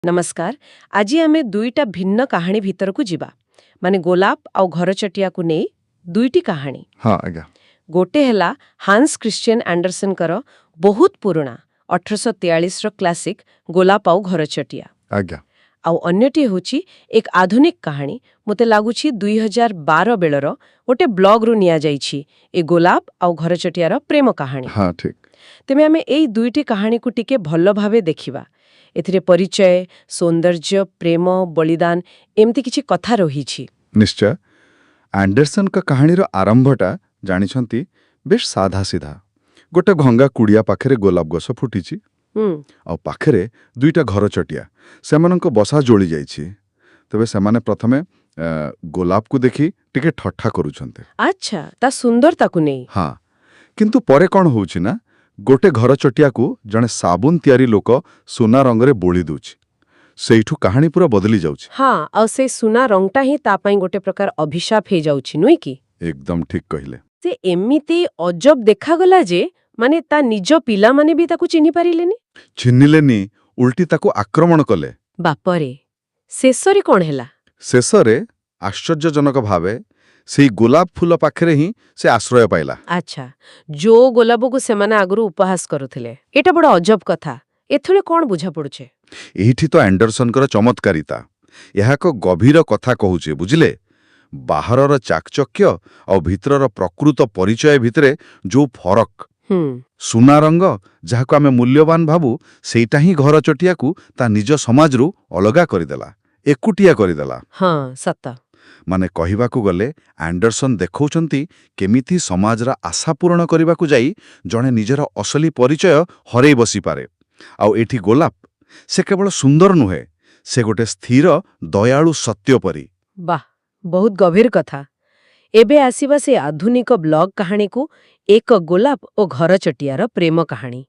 नमस्कार। आज आमे दुईटा भिन्न कहानी भीतर को जीवा माने गोलाप आउ घरचटिया को नहीं दुईटी कहानी। हाँ आज्ञा। गोटे हैला हांस क्रिश्चियन एंडरसन करो बहुत पुराना 1843 रो क्लासिक गोलाप आउ घरचटिया आज्ञा। आउ अन्यटी होची एक आधुनिक कहानी मते लागुची 2012 बेलर गोटे ब्लॉग रु निया जाईची ए गोलाप आउ घरचटियार प्रेम कहानी। हाँ ठीक। तेमे आमे एई दुईटी कहानी को टिके भल्लो भावे देखिबा। एथिरे परिचय सौंदर्य प्रेम बलिदान एमती किछि कथा रहिछि। निश्चय। एंडरसन का कहानीर आरंभटा जानिछंती बेश साधा सीधा। गोटे भंगा कुड़िया पाखरे गोलाप गछ फुटिछि आ पाखरे दुईटा घरचटिया सेमानंक बसा जोड़ी जाइछि। तबे सेमाने प्रथमे गोलाप को देखि टिके ठट्ठा करूछन्ते। अच्छा ता सुंदरता को नै। हाँ किंतु परे कोन होउछि ना गोटे घरचटिया को जने साबुन तयारी लोक सुना रंगरे बोली दूछि। सेइठु कहानी पूरा बदली जाउछि। हाँ आ से सुना रंगटा ही ता पई गोटे प्रकार अभिशाप हे जाउछि नुई की। एकदम ठीक कहिले। से एमिति अजब देखा गला जे माने ता निज पिला माने भी ताकू चिन्हि पारिलेनी। चिन्हिलेनी उल्टी ताकू आक्रमण कले। बापरे शेषरे कोन हैला? शेषरे आश्चर्यजनक भावे सेई गोलाप फूल पाखरे ही से आश्रय पाइला। अच्छा जो गोलाप को सेमाने आगुरु उपहास करुथिले एटा बड़ अजब कथा। एथले कोन बुझा पड़ुछे? एहिठी तो एंडरसनकर चमत्कारिता। यह एक गभीर कथा कहूचे बुझिले। बाहरर चाकचक्य और भीतरर प्रकृत परिचय भितरे जो फरक सुना रंग जहाको आमे मूल्यवान भाबू सेटा ही घरचटिया को ता निज समाजरू अलगा करिदेला एकुटिया करिदेला। हाँ सत्ता माने कहिबाकू गले एंडरसन देखौचंती केमिथि समाजरा आशा पूर्ण करिबाकू जाई जणे निजर असली परिचय हरेई बसी पारे। आउ एठी गोलाप से केवल सुंदर नुहे से गोटे स्थिर दयालु सत्य परी। वाह बहुत गभीर कथा। एबे आसीबा से आधुनिक ब्लॉग कहानी को एक गोलाप और घरचटियार प्रेम कहानी।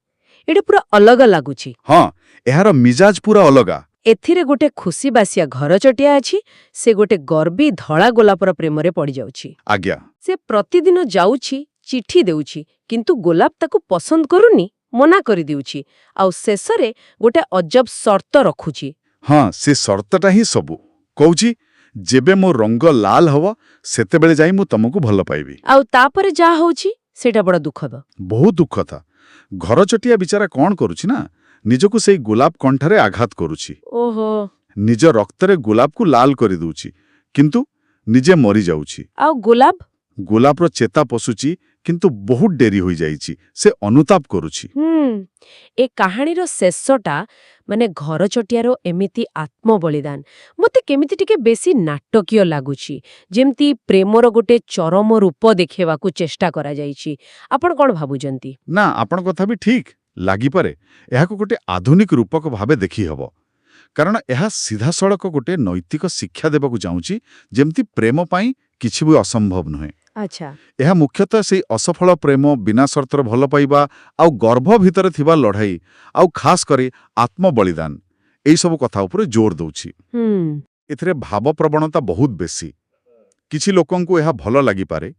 एटा पूरा अलग लागुची। हाँ एहार मिजाज पूरा अलगा। एथिरे गोटे खुशी बासिया घरचटिया अछि से गोटे गर्वी धड़ा गोलापर प्रेमरे पड़ी जाउछि। आज्ञा। से प्रतिदिन जाउछि चिठी देउछि किंतु गोलाप ताकू पसंद करूनी मना करि देउछि आउ शेषरे गोटे अजब शर्त रखुछि। हाँ से शर्तटा ही सबु कहूछि जेबे मो रंग लाल हव सेते बेले जाई मु तमको भल पाइबी। आउ तापरे जा होउछि सेटा बड़ दुखद। बहुत दुख था। घरचटिया बिचारा कौन करुछि ना निजको सेई गोलाप कंठारे आघात करुछि। ओहो निज रक्तरे गोलाप को लाल करि दूछि किंतु निजे मरी जाउछि। आउ गोलापर चेता पशुछि किंतु बहुत डेरी होई जाइछि से अनुताप करुछि। ए कहानीर शेषटा माने घरचटियारो एमिति आत्म बलिदान मते केमिति टिके बेसी नाटकीय लागुछि जेमती प्रेमर गोटे चरम रूप देखेबाकू चेष्टा करा जाइछि। आपण कोन भाबुजंती? ना आपण कथा भी ठीक लागि पारे। एहाको गोटे आधुनिक रूपक भावे देखि हबो कारण एहा सीधा सड़क गोटे नैतिक शिक्षा देबाकू जाउछि जेमती प्रेम पाई किछि भी असंभव नुहे। अच्छा यह मुख्यतः से असफल प्रेम बिना शर्तर भल पाइबा आउ गर्भ भितर थिबा लड़ाई आउ खास करे आत्म बलिदान एई सब कथा ऊपर जोर दउछि। एथिरे भाव प्रवणता बहुत बेसी। किछि लोकंकु यह भल लागि पारे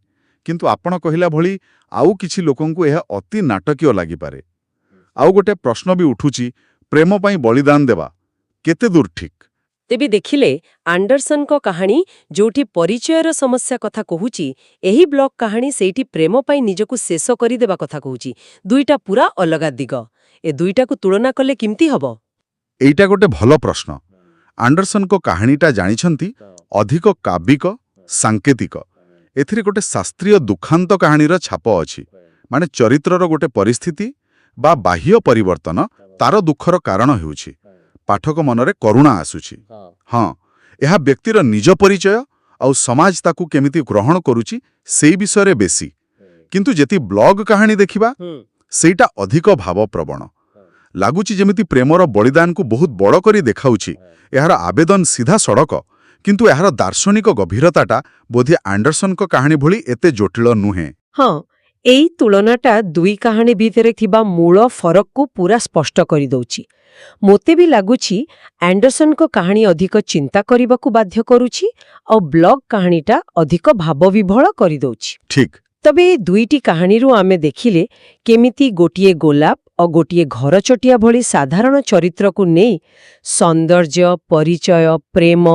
किंतु आपण कहिला भली आउ किछि लोकंकु यह अति नाटकीय लागि पारे। आउ गोटे प्रश्न भी उठुछि प्रेम पाई बलिदान देबा केते दूर ठीक? तेबी देखिले एंडरसन को कहानी जोठी परिचयर समस्या कथा कहूची एही ब्लॉग कहानी सेठी प्रेम पाई निजको शेष करि देबा कथा कहूची। दुईटा पूरा अलगा दिग। ए दुईटा को तुलना कले किमती हबो? एइटा गोटे भलो प्रश्न। एंडरसन को कहानीटा जानिछंती अधिक काव्यिक सांकेतिक। एथिरे गोटे शास्त्रीय दुखांत कहानीर छाप अछि माने चरित्रर गोटे परिस्थिति बा बाह्य परिवर्तन तार दुखर कारण हेउछि पाठक मनरे करुणा आसुछि। हाँ यह व्यक्तिर निज परिचय आउ समाज ताकू केमिति ग्रहण करुछि सेई विषय बेसी किंतु जेति ब्लॉग कहानी देखिबा सेटा अधिक भाव प्रवण लागुछि जेमिति प्रेमर बलिदान को बहुत बड़ करी देखाउछि। एहार आवेदन सीधा सड़क किंतु एहार दार्शनिक गभीरताटा बोधि एंडरसन को कहानी भली एते जटिल नुहे। हाँ एई तुलनाटा दुई कहानी भितरे थिबा मूल फरक को पूरा स्पष्ट करि दउछि। मोते भी लागुछि एंडरसन को कहानी अधिक चिंता करबाकू बाध्य करुछि और ब्लॉग कहानीटा अधिक भावविभोल करि दउछि। ठीक। तबे दुईटी कहानीरू आमे देखिले केमिति गोटिए गोलाप ଗୋଟିଏ ଘରଚଟିଆ ଭଳି ସାଧାରଣ ଚରିତ୍ରକୁ ନେଇ ସୌନ୍ଦର୍ଯ୍ୟ, ପରିଚୟ, ପ୍ରେମ,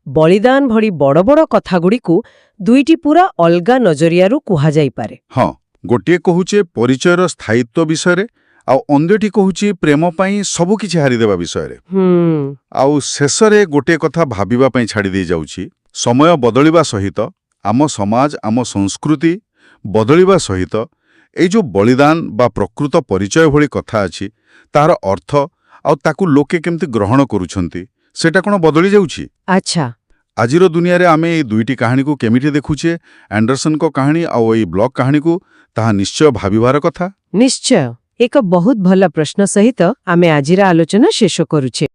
ବଳିଦାନ ଭଳି ବଡ଼ ବଡ଼ କଥାଗୁଡ଼ିକୁ ଦୁଇଟି ପୁରା ଅଲଗା ନଜରିଆରୁ କୁହାଯାଇପାରେ। ହଁ, ଗୋଟିଏ କହୁଛେ ପରିଚୟର ସ୍ଥାୟିତ୍ୱ ବିଷୟରେ, ଆଉ ଅନ୍ୟଟି କହୁଛି ପ୍ରେମ ପାଇଁ ସବୁକିଛି ହାରିଦେବା ବିଷୟରେ। ଆଉ ଶେଷରେ ଗୋଟିଏ କଥା ଭାବିବା ପାଇଁ ଛାଡ଼ି ଦେଇଯାଉଛି, ସମୟ ବଦଳିବା ସହିତ ଆମ ସମାଜ, ଆମ ସଂସ୍କୃତି ବଦଳିବା ସହିତ ଏଇ ଯୋଉ ବଳିଦାନ ବା ପ୍ରକୃତ ପରିଚୟ ଭଳି କଥା ଅଛି, ତାହାର ଅର୍ଥ ଆଉ ତାକୁ ଲୋକେ କେମିତି ଗ୍ରହଣ କରୁଛନ୍ତି, ସେଟା କ'ଣ ବଦଳି ଯାଉଛି? ଆଚ୍ଛା। ଆଜିର ଦୁନିଆରେ ଆମେ ଏଇ ଦୁଇଟି କାହାଣୀକୁ କେମିତି ଦେଖୁଛେ, ଆଣ୍ଡରସନଙ୍କ କାହାଣୀ ଆଉ ଏଇ ବ୍ଲକ୍ କାହାଣୀକୁ, ତାହା ନିଶ୍ଚୟ ଭାବିବାର କଥା। ନିଶ୍ଚୟ। ଏକ ବହୁତ ଭଲ ପ୍ରଶ୍ନ ସହିତ ଆମେ ଆଜିର ଆଲୋଚନା ଶେଷ କରୁଛେ।